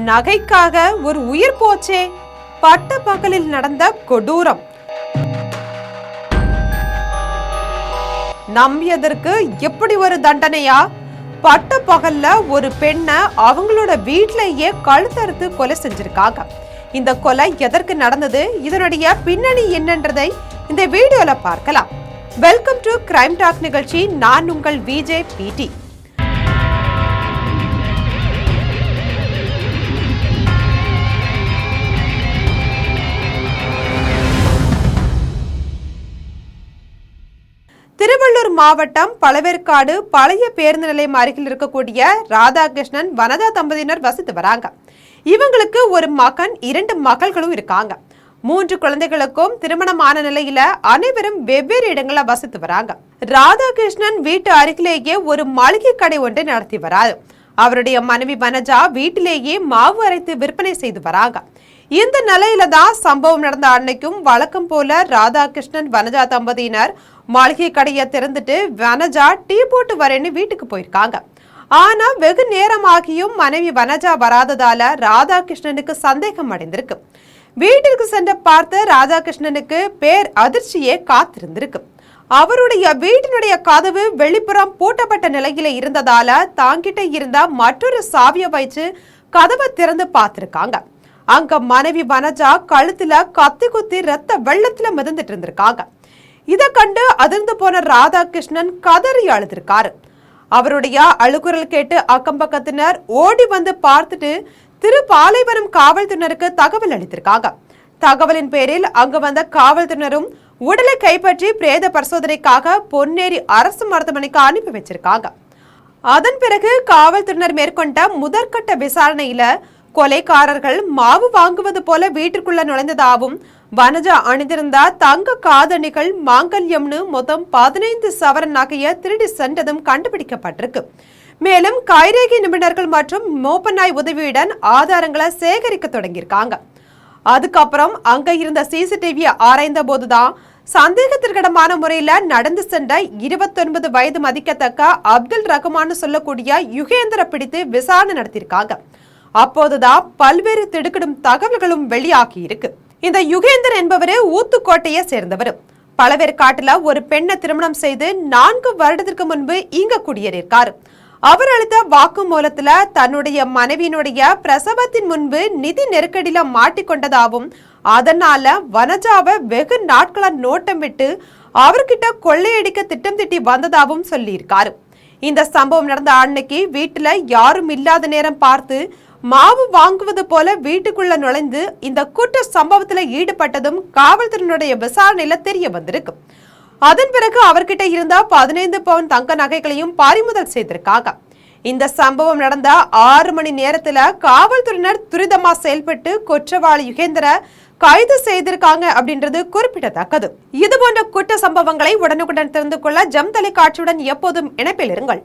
நகைக்காக ஒரு உயிர் போச்சே. பட்ட பகலில் நடந்த கொடூரம். நம்பியதற்கு எப்படி ஒரு தண்டனையா? பட்ட பகல்ல ஒரு பெண்ணை அவங்களோட வீட்டிலேயே கழுத்தறுத்து கொலை செஞ்சிருக்காங்க. இந்த கொலை எதற்கு நடந்தது, இதனுடைய பின்னணி என்னன்றதை இந்த வீடியோல பார்க்கலாம். வெல்கம் டு கிரைம் டாக் நிகழ்ச்சி. நான் உங்கள் விஜே பிடி. திருவள்ளூர் மாவட்டம் பழவேற்காடு பழைய பேருந்து நிலையம் அருகில் இருக்கக்கூடிய ராதாகிருஷ்ணன் வனஜா தம்பதியினர் வசித்து வராங்க. இவங்களுக்கு ஒரு மகன், 2 மகள்களும் இருக்காங்க. 3 குழந்தைகளுக்கும் திருமணமான நிலையில அனைவரும் வெவ்வேறு இடங்கள்ல வசித்து வராங்க. ராதாகிருஷ்ணன் வீட்டு அருகிலேயே ஒரு மளிகை கடை ஒன்றை நடத்தி வராரு. அவருடைய மனைவி வனஜா வீட்டிலேயே மாவு அரைத்து விற்பனை செய்து வராங்க. இந்த நிலையில தான் சம்பவம் நடந்த அன்னைக்கும் வழக்கம் போல ராதாகிருஷ்ணன் வனஜா தம்பதியினர் மளிகை கடையை திறந்துட்டு வனஜா டீ போட்டு வரேன்னு வீட்டுக்கு போயிருக்காங்க. ஆனா வெகு நேரமாகியும் மனைவி வனஜா வராததால ராதாகிருஷ்ணனுக்கு சந்தேகம் அடைந்திருக்கு. வீட்டிற்கு சென்று பார்த்த ராதாகிருஷ்ணனுக்கு பேர் அதிர்ச்சியே காத்திருந்திருக்கு. அவருடைய வீட்டினுடைய கதவு வெளிப்புறம் பூட்டப்பட்ட நிலையில இருந்ததால தாங்கிட்ட இருந்த மற்றொரு சாவியை வச்சு கதவை திறந்து பார்த்திருக்காங்க. அங்க மனைவி வனஜா கழுத்துல கத்தி குத்தி ரத்த வெள்ளத்துல மிதந்துட்டு இருந்திருக்காங்க. இதை கண்டு அதிர்ந்து போன ராதாகிருஷ்ணன் கதறி அழுதிருக்காரு. அவருடைய அழுகுரல் கேட்டு அக்கம் பக்கத்தினர் ஓடி வந்து பார்த்துட்டு திருப்பாலைவனம் காவல்துறையினருக்கு தகவல் அளித்திருக்காங்க. தகவலின் பேரில் அங்கு வந்த காவல்துறையினரும் உடலை கைப்பற்றி பிரேத பரிசோதனைக்காக பொன்னேரி அரசு மருத்துவமனைக்கு அனுப்பி வச்சிருக்காங்க. அதன் பிறகு காவல்துறையினர் மேற்கொண்ட முதற்கட்ட விசாரணையில கொலைக்காரர்கள் மாவு வாங்குவது போல வீட்டிற்குள்ள நுழைந்ததாகவும் வனஜா அணிந்திருந்த தங்க காதணிகள் மாங்கல்யம்னு மொத்தம் 15 சவரன் நகையை திருடி சென்றதும் கண்டுபிடிக்கப்பட்டிருக்கு. மேலும் கைரேகை நிபுணர்கள் மற்றும் மோப்பநாய் உதவியுடன் ஆதாரங்களை சேகரிக்க தொடங்கியிருக்காங்க. அதுக்கப்புறம் அங்க இருந்த சிசிடிவியை ஆராய்ந்த போதுதான் சந்தேகத்திற்கிடமான முறையில நடந்து சென்ற 29 வயது மதிக்கத்தக்க அப்துல் ரகுமான் சொல்லக்கூடிய யுகேந்திர பிடித்து விசாரணை நடத்தியிருக்காங்க. அப்போதுதான் பல்வேறு திடுக்கிடும் தகவல்களும் வெளியாகி இருக்கு. இந்த யுகேந்தர் என்பவரு ஊத்துக்கோட்டையை சேர்ந்தவர். பழவேற்காட்டுல ஒரு பெண்ணை திருமணம் செய்து 4 வருடத்திற்கு முன்பு இங்க குடியேறியிருக்காரு. அவர் அளித்த வாக்குமூலத்துல தன்னுடைய மனைவியினுடைய பிரசவத்தின் முன்பு நிதி நெருக்கடியில மாட்டிக்கொண்டதாகவும் அதனால வனஜாவை வெகு நாட்கள நோட்டம் விட்டு அவர்கிட்ட கொள்ளையடிக்க திட்டம் திட்டி வந்ததாகவும் சொல்லியிருக்காரு. இந்த சம்பவம் நடந்த அன்னைக்கு வீட்டுல யாரும் இல்லாத நேரம் பார்த்து மாவு வாங்குவது போல வீட்டுக்குள்ள நுழைந்து இந்த குற்ற சம்பவத்துல ஈடுபட்டதும் காவல்துறையினுடைய விசாரணையில தெரிய வந்திருக்கு. அதன் பிறகு அவர்கிட்ட இருந்த 15 பவுன் தங்க நகைகளையும் பறிமுதல் செய்திருக்காங்க. இந்த சம்பவம் நடந்த 6 மணி நேரத்துல காவல்துறையினர் துரிதமா செயல்பட்டு குற்றவாளி யுகேந்திர கைது செய்திருக்காங்க அப்படின்றது குறிப்பிடத்தக்கது. இது போன்ற குற்ற சம்பவங்களை உடனுக்குடன் தெரிந்து கொள்ள ஜம் தொலைக்காட்சியுடன் எப்போதும் இணைப்பில் இருங்கள்.